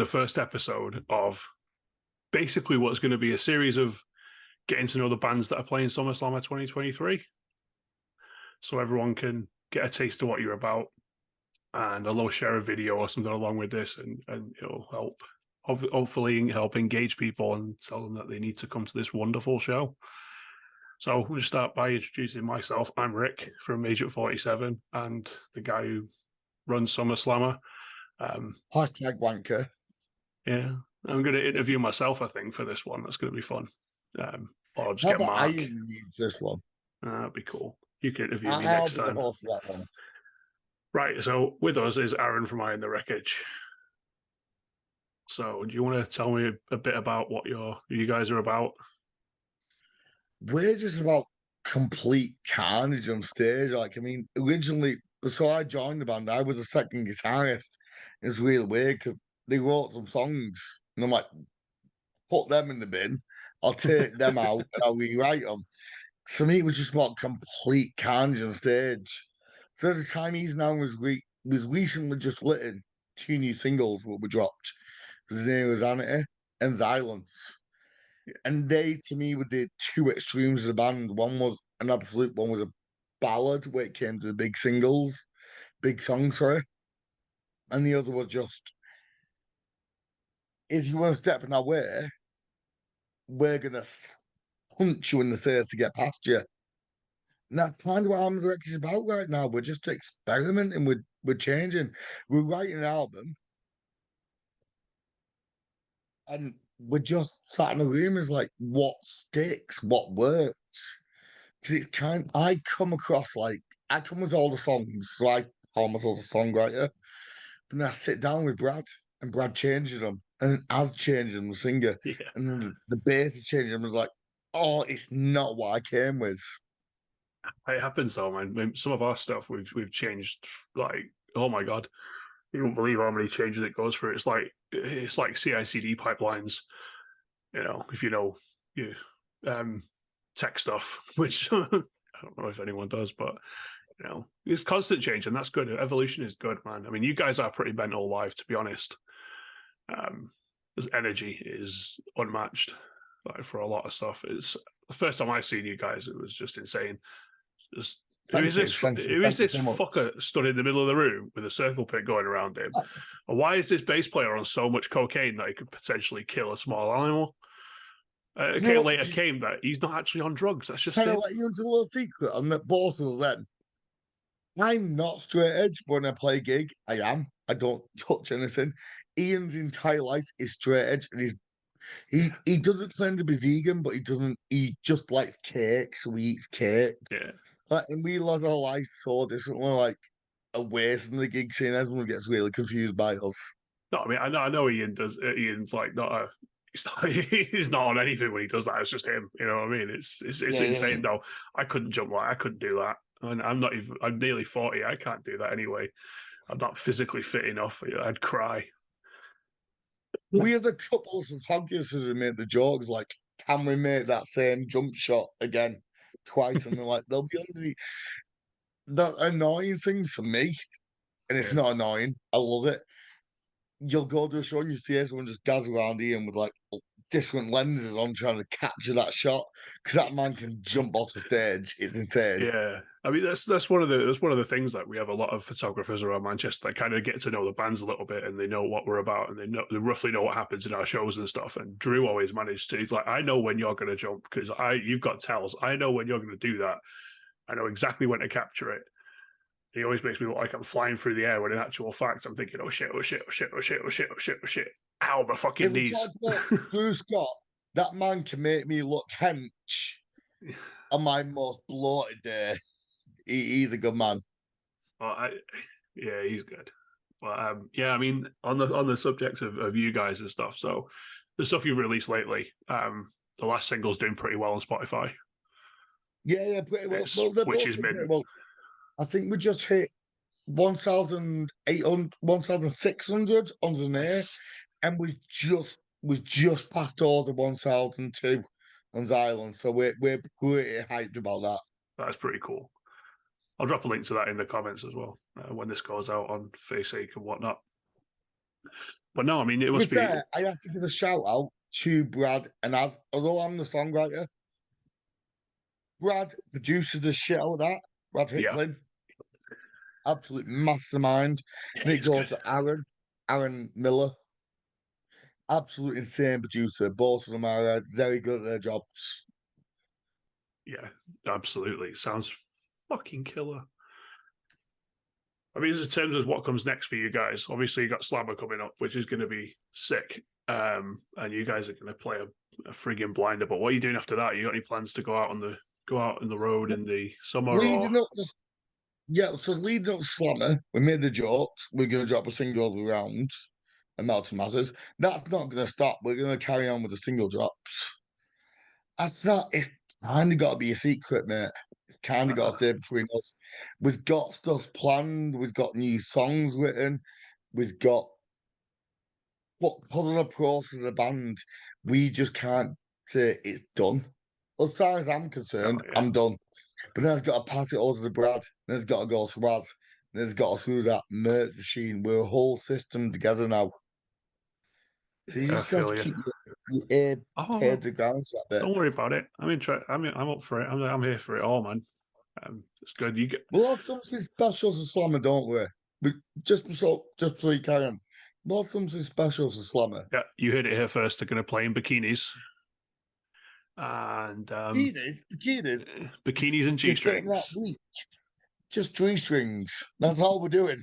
the first episode of basically what's going to be a series of getting to know the bands that are playing SummerSlammer 2023. So everyone can get a taste of what you're about. And I'll share a video or something along with this, and it'll help, hopefully help engage people and tell them that they need to come to this wonderful show. So we'll start by introducing myself. I'm Rick from Agent 47 and the guy who runs SummerSlammer. Hashtag wanker. Yeah, I'm going to interview myself, I think, for this one. That's going to be fun. Or I'll just How get about I Mark. use this one? That'd be cool. You can interview me I'll next be the time. host of that one. Right, so with us is Aaron from I Am The Wreckage. So do you want to tell me a bit about what you guys are about? We're just about complete carnage on stage. Like, I mean, originally, so I joined the band, I was a second guitarist. It's really weird because they wrote some songs, and I'm like, put them in the bin. I'll take them out and I'll rewrite them. So me, it was just about complete carnage on stage. So the Chinese now was recently just written 2 new singles that were dropped. His name was Anity and Silence. Yeah. And they, to me, were the 2 extremes of the band. One was an absolute, one was a ballad where it came to the big singles, big songs, sorry. And the other was just, if you want to step in our way, we're going to punch you in the face to get past you. And that's kind of what I Am The Wreckage is about right now. We're just experimenting with changing. We're writing an album, and we're just sat in a room as like, what sticks, what works. Because it's I come across like, I come with all the songs, so I call myself a songwriter. But then I sit down with Brad, and Brad changes them, and as changing them, the singer, Yeah. and then the bass is changing them. Is like, oh, it's not what I came with. It happens though, man. I mean, some of our stuff we've changed, like, oh my god, you won't believe how many changes it goes through. It's like CI/CD pipelines. You know, if you know tech stuff, which I don't know if anyone does, but you know, it's constant change, and that's good. Evolution is good, man. I mean, you guys are pretty mental live, to be honest. This energy is unmatched, like, for a lot of stuff. It's the first time I seen you guys, it was just insane. Just, who is this fucker stood in the middle of the room with a circle pit going around him? And why is this bass player on so much cocaine that he could potentially kill a small animal? Later came that he's not actually on drugs. That's just Can I it. let you into a little secret? I'm at both of them. I'm not straight edge, but when I play a gig, I am. I don't touch anything. Ian's entire life is straight edge, and he doesn't claim to be vegan, but he just likes cake, so he eats cake. Yeah. Like, and we live our lives so differently, like away from the gig scene. Everyone gets really confused by us. No, I mean, I know Ian does. Ian's like not a. He's not on anything when he does that. It's just him. You know what I mean? It's insane though. I couldn't jump like I couldn't do that. And I'm not even. I'm nearly 40. I can't do that anyway. I'm not physically fit enough. I'd cry. We have a couple of photographers who made the jokes like, "Can we make that same jump shot again twice?" And they're like, "They'll be on the annoying thing for me." And it's not annoying. I love it. You'll go to a show and you see everyone just dazzle around Ian with like different lenses on trying to capture that shot because that man can jump off the stage. It's insane. Yeah, I mean that's one of the things that we have a lot of photographers around Manchester that kind of get to know the bands a little bit, and they know what we're about, and they roughly know what happens in our shows and stuff. And Drew always managed to. He's like, I know when you're going to jump because you've got tells. I know when you're going to do that. I know exactly when to capture it. He always makes me look like I'm flying through the air when in actual fact I'm thinking, oh shit, oh shit, oh shit, oh shit, oh shit, oh shit, oh shit. Ow, my fucking knees. Drew Scott, that man can make me look hench on my most bloated day. He's a good man. Well, yeah, he's good. But yeah, I mean, on the subject of you guys and stuff, so the stuff you've released lately, the last single's doing pretty well on Spotify. Yeah, pretty well. Which is mid. Well, I think we just hit 1,800, 1,600 on the near, and we just passed all the 1,002 on Island. So we're pretty hyped about that. That's pretty cool. I'll drop a link to that in the comments as well when this goes out on Facebook and whatnot. But no, I mean, it To be must be. fair, I have to give a shout out to Brad and Az. Although I'm the songwriter, Brad produces the shit out of that. Brad Yeah, Hicklin, absolute mastermind. yeah, And it he's goes good. to Aaron Miller, absolute insane producer. Both of them are very good at their jobs. Yeah, absolutely. Sounds fucking killer. I mean, in terms of what comes next for you guys, obviously you got Slammer coming up, which is going to be sick. And you guys are going to play a frigging blinder. But what are you doing after that? You got any plans to go out on the road in the summer or? Leading up, yeah. So leading up to Slammer, we made the jokes. We're going to drop a single around and Melting Masses. That's not going to stop. We're going to carry on with the single drops. That's not. It's kind of got to be a secret, mate. It's kind of got to stay between us. We've got stuff planned. We've got new songs written. We've got what put on a process as a band. We just can't say it's done. As far as I'm Oh concerned, yeah, I'm done. But then it's got to pass it over to Brad. Then it's got to go to Raz. Then it's got to through that merch machine. We're a whole system together now. So you I just got feel to you. keep your ear Oh, to the ground a bit. don't worry about it. I'm up for it. I'm here for it all, man. It's good. You get We'll have something special for Slammer, don't we? But just so you can. We'll have something special for Slammer. yeah. You heard it here first. They're going to play in bikinis and bikinis and g Just getting that strings. week. Just three strings. That's all we're doing.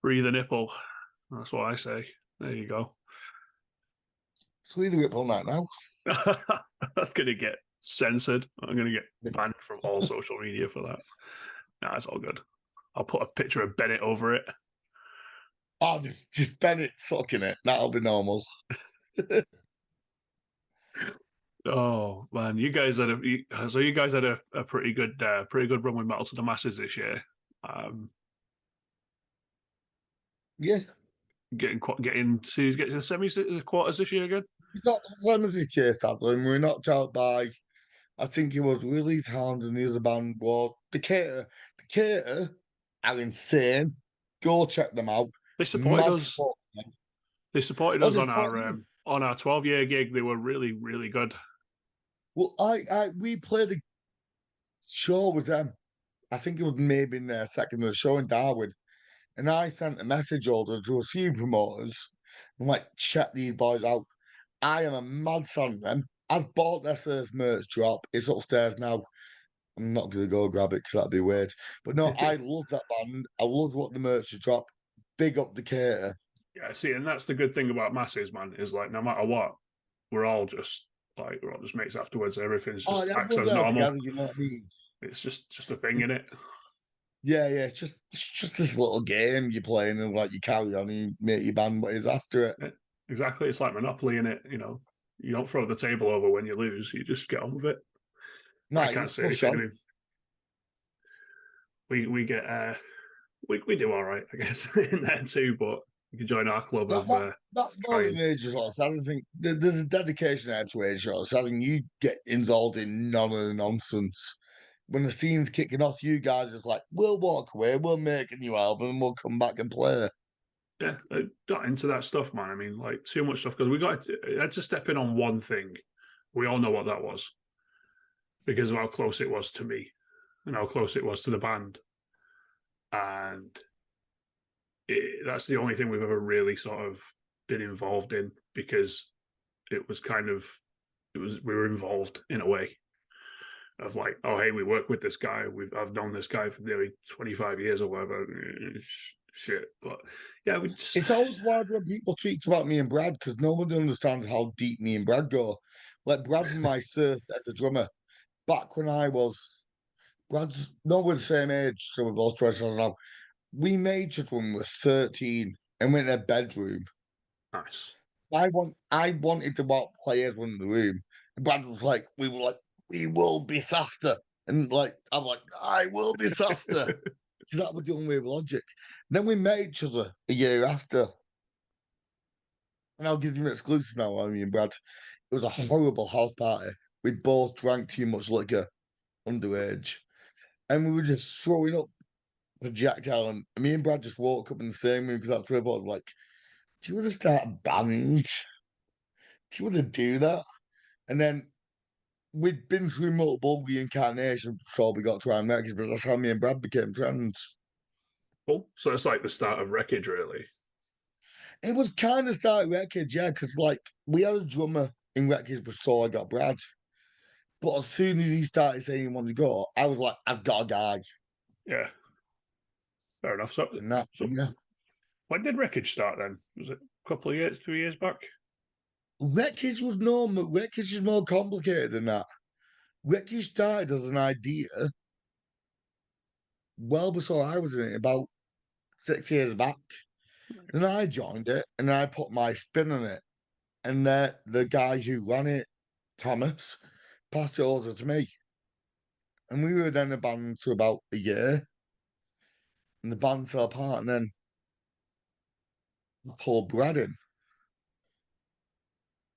Free the nipple. That's what I say. There you go. Sweet the rip on that now. That's going to get censored. I'm going to get banned from all social media for that. Nah, it's all good. I'll put a picture of Bennett over it. Oh, just Bennett sucking it. That'll be normal. Oh man, you guys had a pretty good run with Metal to the Masses this year. Um, Yeah. getting to get to the semis, the quarters this year again. We got the same as this year, sadly, and we were knocked out by, I think it was Willie's Hound and the other band was Decatur. Decatur are insane. Go check them out. They supported Mad us. spot. They supported Oh, us just bought you. on our 12-year gig. They were really good. Well, we played a show with them. I think it was maybe in their second of the show in Darwin. And I sent a message over to a few promoters. I'm like, check these boys out. I am a mad fan of them. I've bought their first merch drop. It's upstairs now. I'm not going to go grab it because that'd be weird. But no, I love that band. I love what the merch drop. Big up Decatur. Yeah, see, and that's the good thing about Masses, man. Is like no matter what, we're all just mates afterwards. Everything's Oh, just acts everyone's as there normal. together, you know what I mean? It's just a thing in it. Yeah, it's just this little game you're playing and like you carry on and you make your band what is after it. Yeah, exactly. It's like Monopoly in it. You know, you don't throw the table over when you lose. You just get on with it. No, I you can't just say push anything. I on. mean, we get we do all right, I guess, in there too. But you can join our club That, of that that's more than trying. age as I think there's a dedication there to age shots. I think you get involved in none of the nonsense. When the scene's kicking off, you guys are like, we'll walk away, we'll make a new album, and we'll come back and play. Yeah, got into that stuff, man. I mean, like too much stuff because I had to step in on one thing. We all know what that was because of how close it was to me and how close it was to the band, and that's the only thing we've ever really sort of been involved in because it was kind of we were involved in a way of like, oh hey, we work with this guy. I've known this guy for nearly 25 years or whatever. Shit, but yeah, we just It's always wild when people speak about me and Brad because nobody understands how deep me and Brad go. Like Brad's my sir as a drummer. Back when I was Brad's not we're the same age, so we're both 20 now. We made just when we were 13 and went in a bedroom. nice. I wanted to walk players in the room. And Brad was like, we will be faster. And like I'm like, I will be faster. Because that was the only way of logic. Then we met each other a year after. And I'll give you an exclusive now, I mean, Brad. It was a horrible house party. We both drank too much liquor underage. And we were just throwing up projectile, and me and Brad just woke up in the same room because that's where I was like, "Do you want to start a band? Do you want to do that?" And then we'd been through multiple reincarnations before we got to I Am The Wreckage, but that's how me and Brad became friends. Cool. So it's like the start of Wreckage, really. It was kind of started Wreckage, yeah, because like we had a drummer in Wreckage before I got Brad. But as soon as he started saying he wanted to go, I was like, I've got a guy. Yeah, fair enough. So, And that, so yeah. when did Wreckage start then? Was it a couple of years, 3 years back? Wreckage was normal. Wreckage is more complicated than that. Wreckage started as an idea well before I was in it, about 6 years back. Then I joined it and I put my spin on it. And the guy who ran it, Thomas, passed it over to me. And we were then a band for about a year. And the band fell apart. And then I pulled Brad in.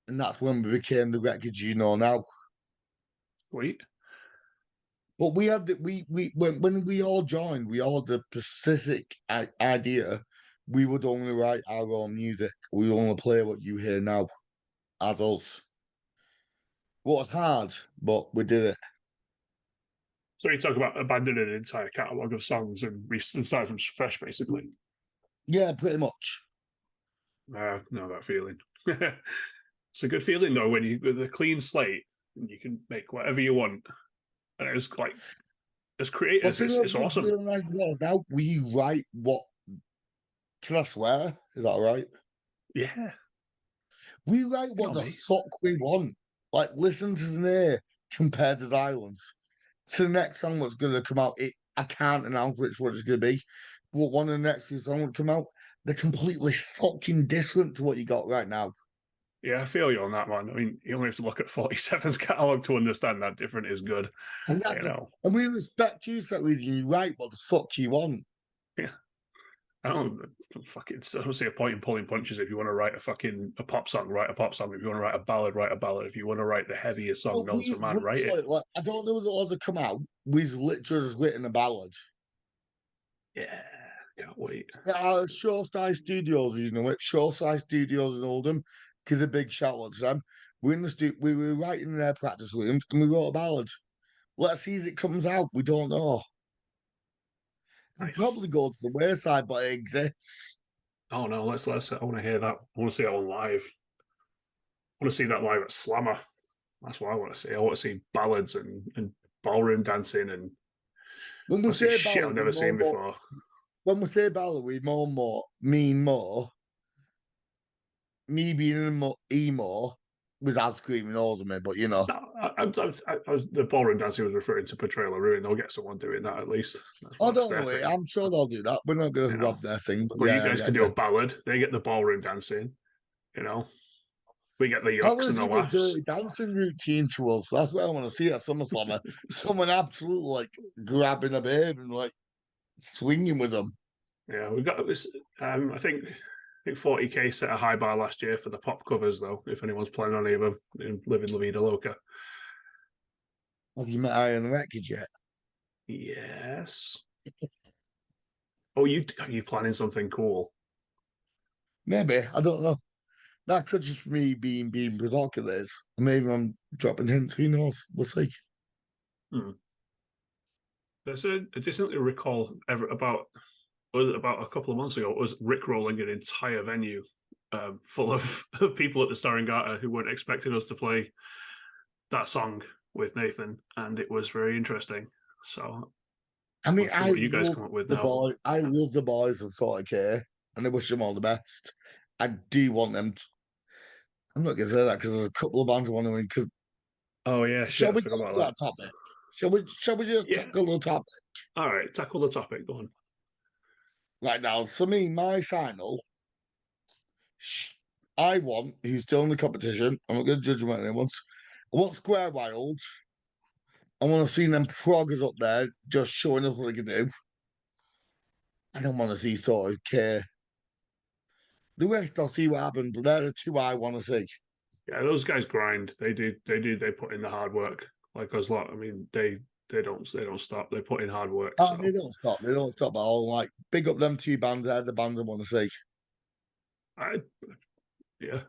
And that's when we became the Wreckage you know now. Sweet. But we had we when we all joined, we all had the specific idea we would only write our own music. We would only play what you hear now as us. What was hard, but we did it. So you talk about abandoning an entire catalogue of songs and starting from fresh, basically. Yeah, pretty much. Know that feeling. It's a good feeling though when you with a clean slate and you can make whatever you want. And it's like as But creators, it's awesome. really nice now we write what. Can I swear? Is that all right? Yeah, We write you what know the me. fuck we want. Like, listen to Snare compared to Silence. To the next song that's going to come out, I can't announce which one it's going to be. But one of the next few songs will come out. They're completely fucking different to what you got right now. Yeah, I feel you on that, man. I mean, you only have to look at 47's catalogue to understand that different is good. You Exactly. know, And we respect you for that reason. You write what the fuck you want. yeah. I don't fucking. I don't see a point in pulling punches. If you want to write a pop song, write a pop song. If you want to write a ballad, write a ballad. If you want to write the heaviest song But known to we've man, write it. literally, like, I don't know the others come out. We've literally just written a ballad. Yeah, can't wait. Our Shoreside Studios, you know it. Shoreside Studios in Oldham. Give a big shout out to them. We're in the we were writing in their practice rooms and we wrote a ballad. Let's see if it comes out. We don't know. It'll Nice. probably go to the wayside, but it exists. Oh no, let's. I want to hear that. I want to see that one live. I want to see that live at Slammer. That's what I want to see. I want to see ballads and ballroom dancing and When I we want to see say shit ballad, I've we never more seen and more. before. When we say ballad, we more and more mean more. Me being emo without screaming over me, but you know. No, the ballroom dancing was referring to Portrayal of Ruin. They'll get someone doing that at least. I That's don't their know it. thing, I'm sure they'll do that. We're not going you to know. rob their thing, but But you yeah, I guys can get do you. a ballad. They get the ballroom dancing, you know. We get the I yucks want and to the see the laughs. dirty dancing routine to us. That's what I want to see at SummerSlammer. Someone absolutely like grabbing a babe and like swinging with them. Yeah, we've got this. I think 40K set a high bar last year for the pop covers, though. If anyone's playing on any of them in Living La Vida Loca. Have you met I Am The Wreckage yet? Yes. Oh, are you planning something cool? Maybe. I don't know. That could just me being provocative. Maybe I'm dropping hints. Who knows? We'll see. Hmm. I distinctly recall about a couple of months ago was Rick rolling an entire venue full of people at the Starangata who weren't expecting us to play that song with Nathan, and it was very interesting. So I I mean, want to see what you guys come up with now. I love the boys of 40K, and I wish them all the best. I do want them. I'm not going to say that because there's a couple of bands I want to win. Because Oh yeah, shit, shall I we go forgot to about that that. topic? Shall we just Yeah. tackle the topic All right, tackle the topic. Go on. right now? For me, my final, I want who's still in the competition. I'm not going to judge them anyone wants. I want Square Wild. I want to see them proggers up there just showing us what they can do. I don't want to see sort of care. The rest, I'll see what happens, but they're the two I want to see. Yeah, those guys grind. They do. They put in the hard work like us lot. I mean, they don't stop. They put in hard work. Oh, So they don't stop. They don't stop at all. Like, big up them two bands. They're the bands I want to see. Yeah, I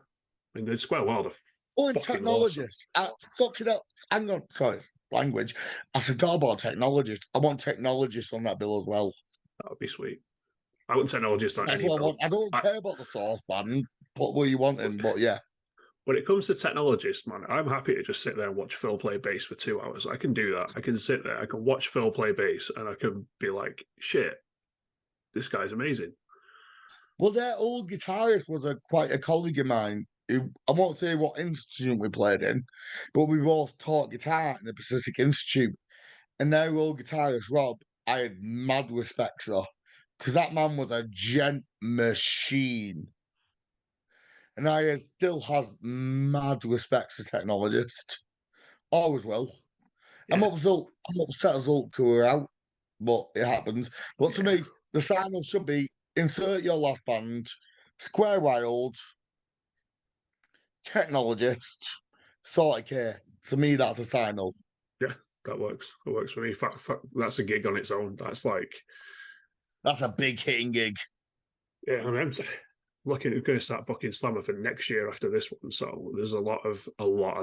mean, they square well. Oh, Fucking technologist. awesome. Fucking up. Hang on. Sorry, language. I forgot about technologist. I want technologist on that bill as well. That would be sweet. I want technologist on That's any what I bill. want. I don't care about the source band. Put what you want in, but yeah. When it comes to technologist, man, I'm happy to just sit there and watch Phil play bass for 2 hours. I can do that. I can sit there, I can watch Phil play bass, and I can be like, shit, this guy's amazing. Well, their old guitarist was quite a colleague of mine. I won't say what institute we played in, but we both taught guitar in the Pacific Institute. And their old guitarist, Rob, I had mad respect for, because that man was a gent machine. And I still have mad respect for technologists. Always will. Yeah. I'm upset as Hulk were out, but it happens. But to me, the sign-off should be insert your last band, Square Wild, technologist, sort of care. To me, that's a sign-off. Yeah, that works. That works for me. That's a gig on its own. That's a big hitting gig. Yeah, I mean, I'm looking at going to start booking Slammer for next year after this one. So there's a lot of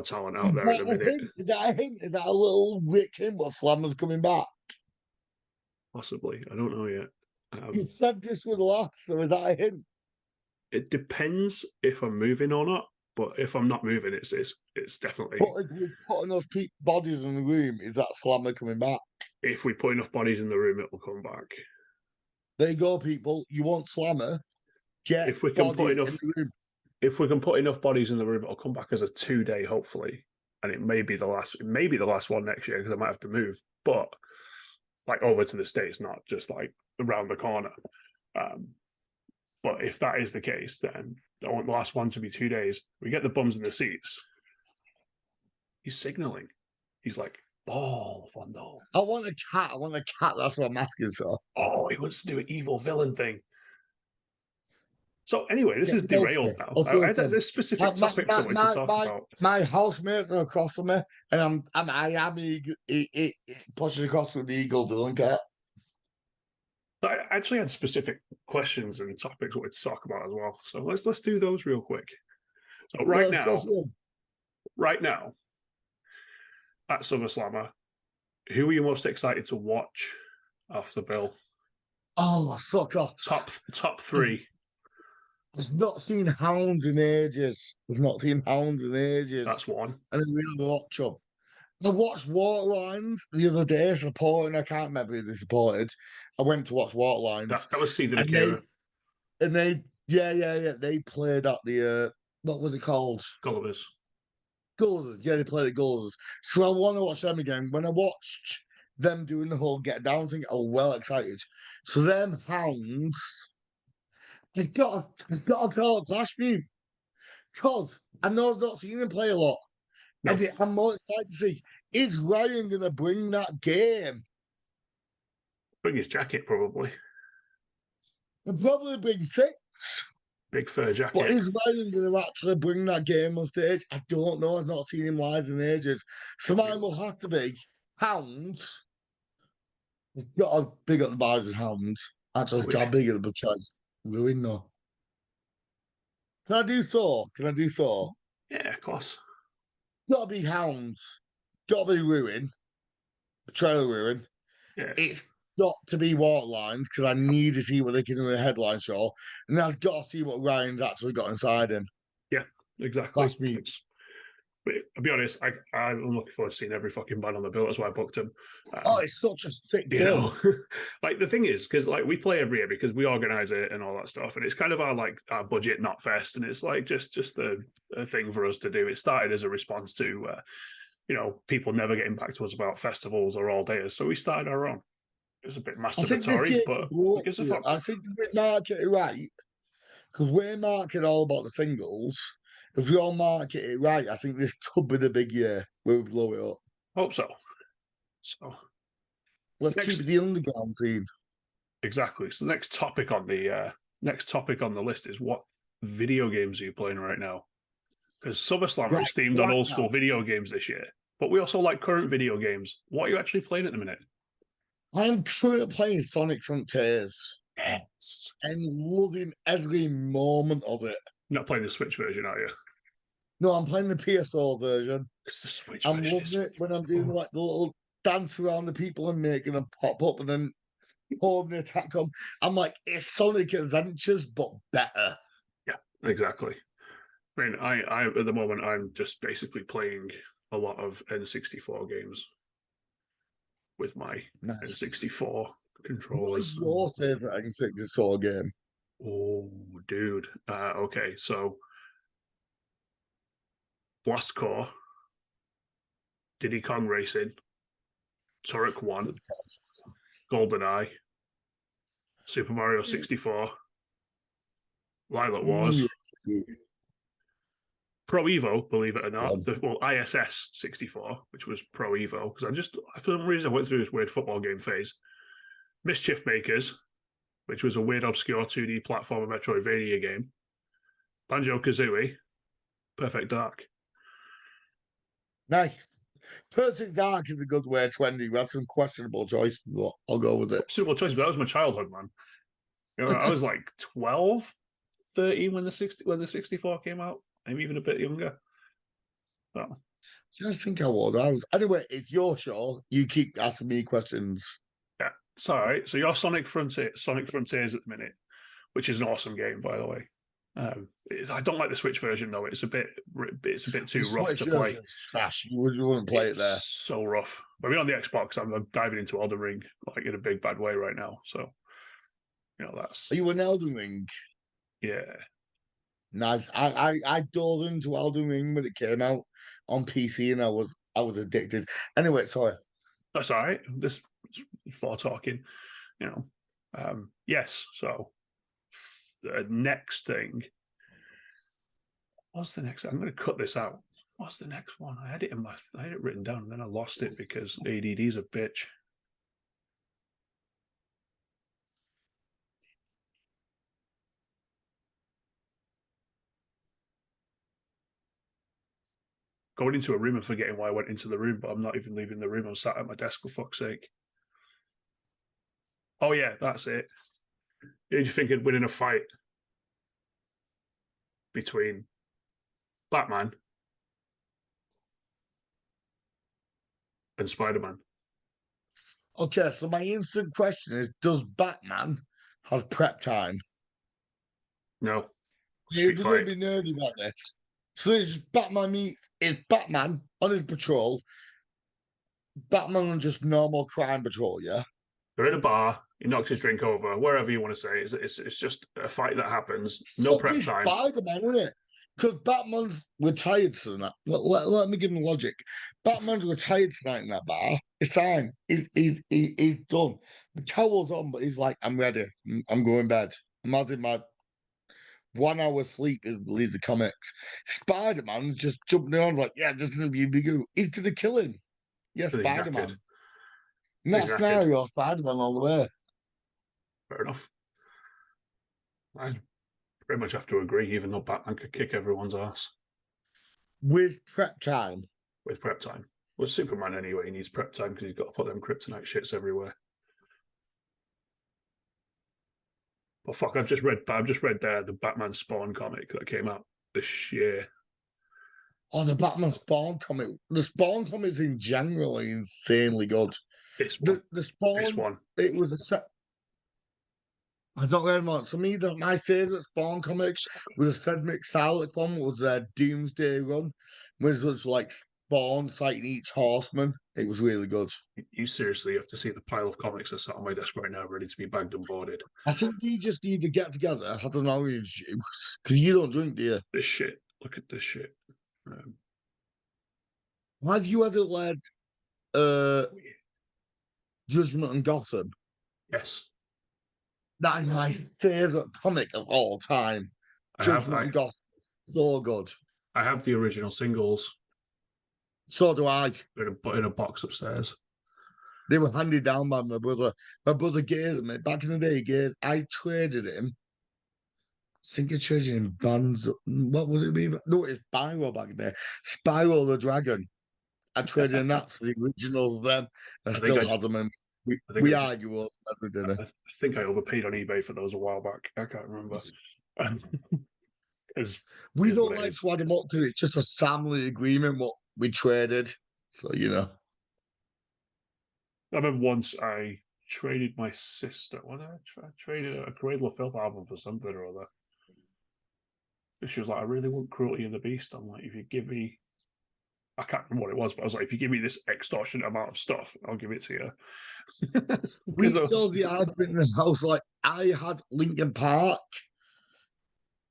talent out there at the minute. Is that a hint? Is that a little Rick hint what Slammer's coming back? Possibly. I don't know yet. You said this would last, so is that a hint? It depends if I'm moving or not. But if I'm not moving, it's definitely. But if we put enough bodies in the room, is that Slammer coming back? If we put enough bodies in the room, it will come back. There you go, people. You want Slammer? If we can put enough bodies in the room, it'll come back as a 2-day, hopefully, and it may be the last one next year because I might have to move, but like over to the States, not just like around the corner. But if that is the case, then I want the last one to be 2 days. We get the bums in the seats. He's signaling. He's like, ball, Fondo. I want a cat. That's what I'm asking for. Oh, he wants to do an evil villain thing. So anyway, this is derailed now. There's specific topics I wanted to talk about. My housemates are across from me, and I am pushing across with the Eagle villain cat. I actually had specific questions and topics I wanted to talk about as well. So let's do those real quick. So right now, at SummerSlammer, who are you most excited to watch off the bill? Oh, suck off. Top three. I've not seen Hounds in ages. That's one. And I really watch them. I watched Waterlines the other day supporting. I can't remember who they supported. I went to watch Waterlines. That was Seether Akira. And they they played at the what was it called? Gullivers. Yeah, they played at Gullivers. So I want to watch them again. When I watched them doing the whole get down thing, I was well excited. So them Hounds, it's got a call clash for you. Because I know I've not seen him play a lot. No. And I'm more excited to see, is Ryan going to bring that game? Bring his jacket, probably. He'll probably bring 6. Big fur jacket. But is Ryan going to actually bring that game on stage? I don't know. I've not seen him live in ages. So mine will have to be Hounds. He's got to big up the bars as Hounds. Actually, it's got a big up the chance. Ruin, though. Can I do Thor? Yeah, of course. Got to be Hounds. Got to be Ruin. Betrayal Ruin. Yeah. It's got to be Waterlines because I need to see what they can do in the headline show. And I've got to see what Ryan's actually got inside him. Yeah, exactly. That's me. But I'll be honest, I'm looking forward to seeing every fucking band on the bill. That's why I booked him. It's such a thick bill. Like the thing is, because like we play every year because we organize it and all that stuff, and it's kind of our budget not fest, and it's like just a thing for us to do. It started as a response to people never getting back to us about festivals or all days, so we started our own. It was a bit masturbatory, but I think we market it right because we're marketing all about the singles. If we all market it right, I think this could be the big year where we blow it up. Hope so. So let's keep the underground clean. Exactly. So the next topic on the list is what video games are you playing right now? Because SummerSlammer is themed on old school video games this year. but we also like current video games. What are you actually playing at the minute? I'm currently playing Sonic Frontiers Yes. and loving every moment of it. You're not playing the Switch version, are you? No, I'm playing the PS4 version. Because the Switch I'm version loving is. it when I'm doing like the little dance around the people and making them pop up and then holding the attack on. I'm like, it's Sonic Adventures, but better. Yeah, exactly. I mean, I at the moment I'm just basically playing a lot of N64 games with my Nice. N64 What controllers. is your favorite N64 game? Oh, dude. Okay, so Blast Core, Diddy Kong Racing, Turok 1, GoldenEye, Super Mario 64, Lilac Wars, Pro Evo, believe it or not. ISS 64, which was Pro Evo, because for some reason, I went through this weird football game phase. Mischief Makers, which was a weird, obscure 2D platformer Metroidvania game. Banjo Kazooie, Perfect Dark. Nice. Perfect Dark is a good way to end it. You have some questionable choice, but I'll go with it. Suitable choice, but that was my childhood, man. You know, I was like 12, 13 when the 64 came out. Maybe even a bit younger. But Just think how old I was. Anyway, it's your show. You keep asking me questions. yeah, it's all right. So you're Sonic Frontiers at the minute, which is an awesome game, by the way. I don't like the Switch version though. It's a bit too rough to play. Trash. You wouldn't play it there. So rough. I mean, on the Xbox, I'm diving into Elden Ring like in a big bad way right now. So, you know, that's. Are you an Elden Ring? Yeah. Nice. I dove into Elden Ring when it came out on PC, and I was addicted. Anyway, sorry. That's all right. This for talking, you know. Yes. So the next thing. What's the next? I'm going to cut this out. What's the next one? I had it written down, and then I lost it because ADD's a bitch. Going into a room and forgetting why I went into the room, but I'm not even leaving the room. I'm sat at my desk, for fuck's sake. Oh, yeah, that's it. Did you think of winning a fight between Batman and Spider-Man? Okay, so my instant question is: does Batman have prep time? No. We're Street going fight. to be nerdy about this. So it's Batman on his patrol. Batman on just normal crime patrol, yeah? They're in a bar. He knocks his drink over, wherever you want to say. It's just a fight that happens. No prep time. Spider-Man, isn't it? Because Batman's retired tonight. Let me give him logic. Batman's retired tonight in that bar. It's time. He's done. The towel's on, but he's like, I'm ready. I'm going to bed. I'm having my 1 hour sleep is believe the comics. Spider-Man's just jumping around like, yeah, just be big. He's gonna kill him. Yeah, Spider-Man. In that scenario, Spider-Man all the way. Fair enough. I pretty much have to agree, even though Batman could kick everyone's ass. With prep time. With prep time. Well, Superman anyway, he needs prep time because he's got to put them kryptonite shits everywhere. But fuck, I've just read the Batman Spawn comic that came out this year. Oh, the Batman Spawn comic. The Spawn comic is in generally insanely good. This one. The Spawn. This one. It was a set. I don't know much. For me, my favorite Spawn comic was a Sid McSallick one. Was their Doomsday Run, which was like Spawn fighting each horseman. It was really good. You seriously have to see the pile of comics that's sat on my desk right now, ready to be bagged and boarded. I think they just need to get together, have an orange juice, because you don't drink, do you? This shit. Look at this shit. Have you ever read Judgment and Gotham? Yes. That is my favorite comic of all time. Judgment and Gotham. So good. I have the original singles. So do I. In a box upstairs. They were handed down by my brother. My brother gave them it. Back in the day, I traded him. I think I traded him Bands. What was it? No, it's Spyro back there. Spyro the Dragon. I traded in that for the originals then. I I think still had them, and we argue over every dinner. I think I overpaid on eBay for those a while back. I can't remember. We don't like swag them up because it's just a family agreement what we traded. So, I remember once I traded my sister. What did I traded a Cradle of Filth album for something or other. She was like, I really want Cruelty and the Beast. I'm like, if you give me, I can't remember what it was, but I was like, if you give me this extortionate amount of stuff, I'll give it to you. we know the argument in the house. Like, I had Linkin Park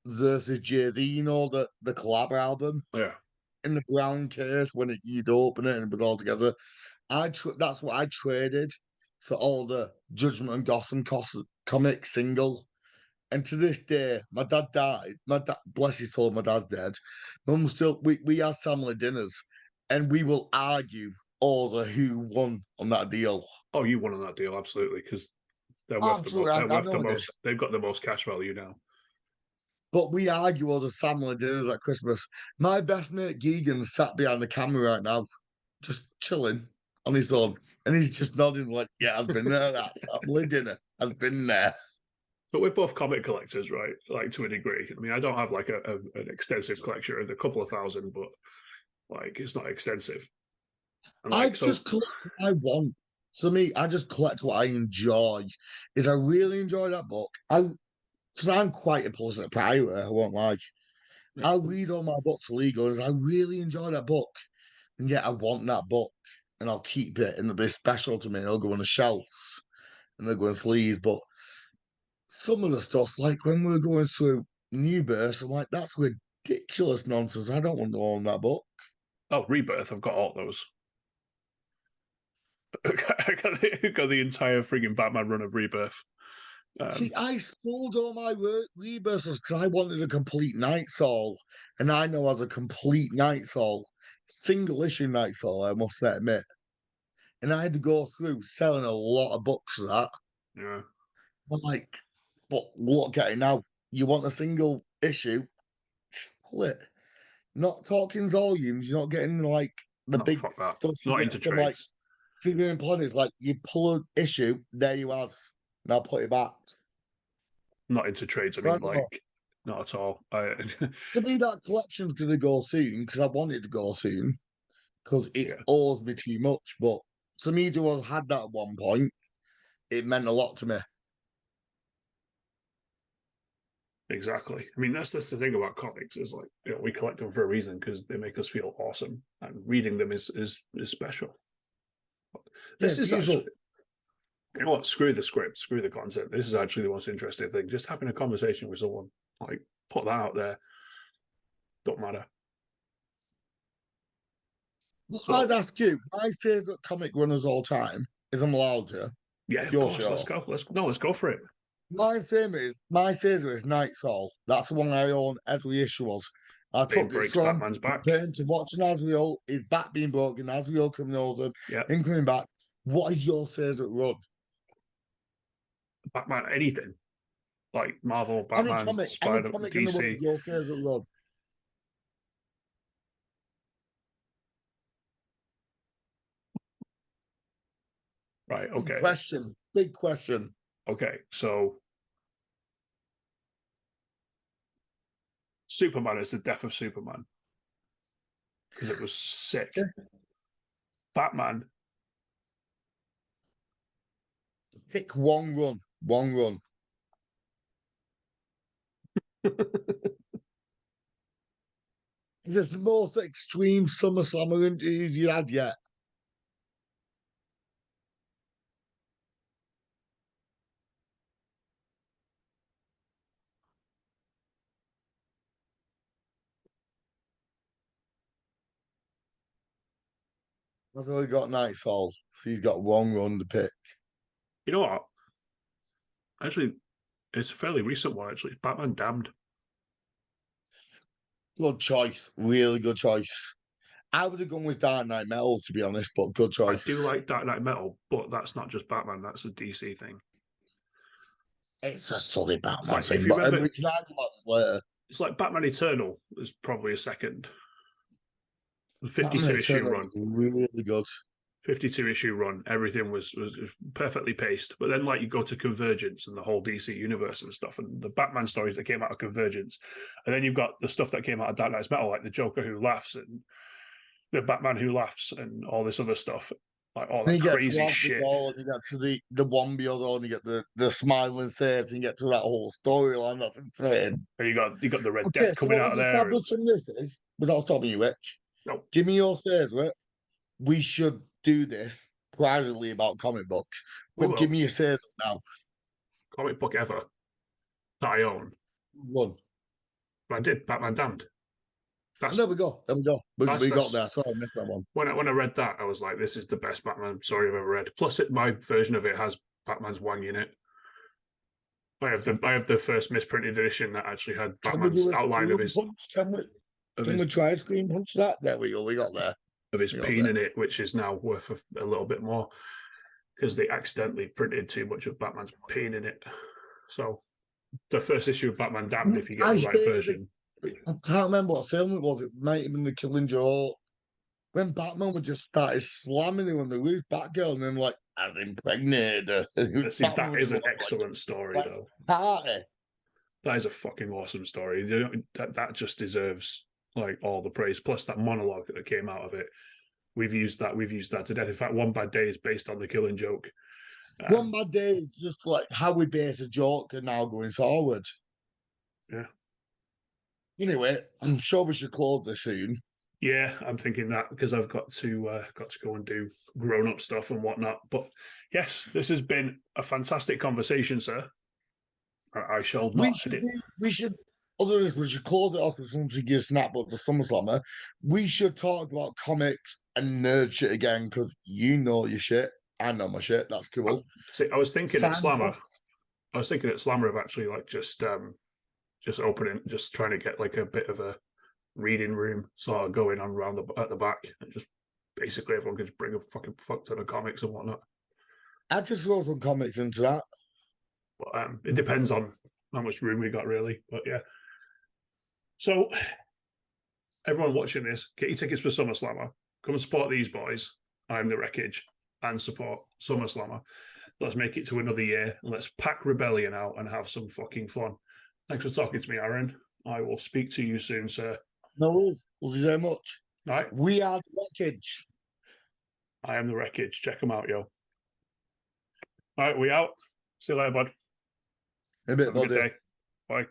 versus Jay-Z, the collab album. Yeah. In the brown case when you'd open it and it was all together. That's what I traded for all the Judgment and Gotham comic single. And to this day, my dad died. My dad, bless his soul, my dad's dead. Mum still, we have family dinners, and we will argue over who won on that deal. Oh, you won on that deal, absolutely, because they're worth the most. They've got the most cash value now. But we argue over family dinners at Christmas. My best mate Geegan sat behind the camera right now, just chilling on his own, and he's just nodding like, "Yeah, I've been there. That family dinner. I've been there." But we're both comic collectors, right? Like, to a degree. I mean, I don't have like an extensive collection of a couple of thousand, but like it's not extensive. And I just collect what I want. To me, I just collect what I enjoy. Is I really enjoy that book. Because I'm quite a impulsive pirate, I won't lie. I read all my books legally. I really enjoy that book. And yet I want that book. And I'll keep it and it'll be special to me. It'll go on the shelves and they'll go in sleeves. But some of the stuff, like when we're going through New Birth, I'm like, that's ridiculous nonsense. I don't want to own that book. Oh, Rebirth, I've got all those. I got the entire frigging Batman run of Rebirth. See, I sold all my Rebirths because I wanted a complete Night Soul. And I know as a complete Night Soul, single issue Night Soul, I must admit. And I had to go through selling a lot of books for that. Yeah. I'm like, but look at it now. You want a single issue? Sell it. Not talking volumes. You're not getting like the big stuff. Not into trades. Like Figure and Planets, like you pull an issue, there you have. Now put it back. Not into trades. I mean, like, not at all. To me, that collection's going to go soon because I want it to go soon because it owes me too much. But to me, to have had that at one point, it meant a lot to me. Exactly. I mean, that's the thing about comics is like, we collect them for a reason because they make us feel awesome, and reading them is special. This is actually, you know what? Screw the script, screw the content. This is actually the most interesting thing. Just having a conversation with someone, like, put that out there. Don't matter. So, I'd ask you, my favorite comic run of all time is I'm allowed to. Yeah, of course. Sure. Let's go. Let's go for it. My favorite is Night Soul. That's the one I own every issue of. I took it from Batman's back to watching Azrael, his back being broken, Azrael coming over, him coming back. What is your favorite run? Batman, anything like Marvel, Batman, Spider, DC. In the world, your favorite run. Right. Okay. Big question. Okay, so Superman is the death of Superman because it was sick. Yeah. Batman. Pick one run. One run. This is the most extreme SummerSlammer interviews you had yet. I've only got Night Soul, so he's got one run to pick. You know what? Actually, it's a fairly recent one, actually. It's Batman Damned. Good choice. Really good choice. I would have gone with Dark Knight Metal, to be honest, but good choice. I do like Dark Knight Metal, but that's not just Batman. That's a DC thing. It's a solid Batman thing, but we can argue about this later. It's like Batman Eternal is probably a second. The Batman 52 issue Eternal run. was really good. 52 issue run, everything was perfectly paced. But then, like, you go to Convergence and the whole DC universe and stuff, and the Batman stories that came out of Convergence, and then you've got the stuff that came out of Dark Knight's Metal, like the Joker who laughs and the Batman who laughs and all this other stuff, like all And that you get to crazy Alfred shit. All, and you get to the one beyond, and you get the smiling face, and you get to that whole storyline. That's insane. And you got the Red Okay, Death so coming what out of was there. established from this is, without stopping you, Rich, No, give me your says, right? We should do this privately about comic books, we but give will. me your says now. Comic book ever that I own. One. I did Batman Damned. That's There we go. There we go. We got that's there. Sorry, I missed that one. when I read that, I was like, this is the best Batman story I've ever read. Plus, my version of it has Batman's wang in it. I have the first misprinted edition that actually had Can we Batman's do a outline of screen his punch? Can of we his try a screen punch that? There we go. We got there. of his We got pain there. in it, which is now worth a little bit more because they accidentally printed too much of Batman's pain in it. So the first issue of Batman Damned, if you get the right version. I can't remember what film it was. It might have been The Killing Joke. When Batman would just started slamming him on the roof, Batgirl, and then like, I've impregnated her. See, that is an excellent story, though. Party. That is a fucking awesome story. That just deserves like all the praise. Plus that monologue that came out of it. We've used that to death. In fact, One Bad Day is based on The Killing Joke. One Bad Day is just like how we base a joke and now going forward. Yeah. Anyway, I'm sure we should close this soon. Yeah, I'm thinking that because I've got to go and do grown-up stuff and whatnot. But yes, this has been a fantastic conversation, sir. I shall not. We should. Other than this, we should close it off with something you snap up to SummerSlammer. We should talk about comics and nerd shit again because you know your shit. I know my shit. That's cool. See, I was thinking at Slammer. Fantastic. I was thinking at Slammer of actually like just opening, just trying to get like a bit of a reading room sort of going on around at the back, and just basically everyone can just bring a fucking fuck ton of comics and whatnot. I could throw some comics into that. But it depends on how much room we got, really. But yeah. So everyone watching this, get your tickets for SummerSlammer. Come and support these boys. I Am The Wreckage, and support SummerSlammer. Let's make it to another year. Let's pack Rebellion out and have some fucking fun. Thanks for talking to me, Aaron. I will speak to you soon, sir. No worries. Love you so much. All right. We are the Wreckage. I Am The Wreckage. Check them out, yo. All right, we out. See you later, bud. A bit, Have a good day. Bye.